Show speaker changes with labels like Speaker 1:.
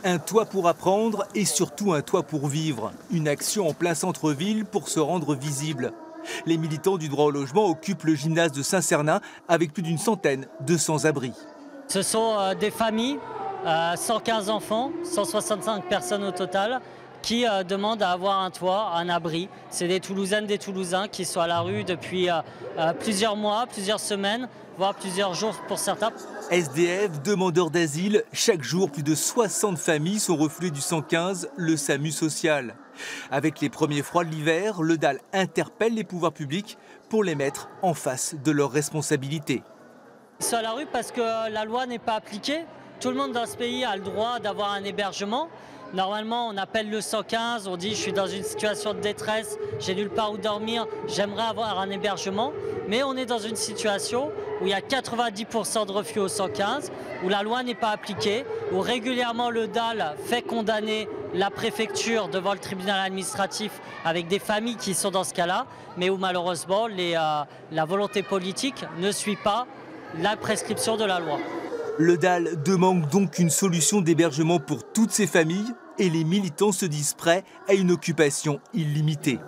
Speaker 1: Un toit pour apprendre et surtout un toit pour vivre. Une action en plein centre-ville pour se rendre visible. Les militants du droit au logement occupent le gymnase de Saint-Cernin avec plus d'une centaine de sans-abri.
Speaker 2: Ce sont des familles, 115 enfants, 165 personnes au total, qui demandent à avoir un toit, un abri. C'est des Toulousaines, des Toulousains qui sont à la rue depuis plusieurs mois, plusieurs semaines, voire plusieurs jours pour certains.
Speaker 1: SDF, demandeurs d'asile, chaque jour plus de 60 familles sont refoulées du 115, le SAMU social. Avec les premiers froids de l'hiver, le DAL interpelle les pouvoirs publics pour les mettre en face de leurs responsabilités.
Speaker 2: Ils sont à la rue parce que la loi n'est pas appliquée. Tout le monde dans ce pays a le droit d'avoir un hébergement. Normalement, on appelle le 115, on dit je suis dans une situation de détresse, j'ai nulle part où dormir, j'aimerais avoir un hébergement. Mais on est dans une situation où il y a 90% de refus au 115, où la loi n'est pas appliquée, où régulièrement le DAL fait condamner la préfecture devant le tribunal administratif avec des familles qui sont dans ce cas-là, mais où malheureusement la volonté politique ne suit pas la prescription de la loi.
Speaker 1: Le DAL demande donc une solution d'hébergement pour toutes ces familles et les militants se disent prêts à une occupation illimitée.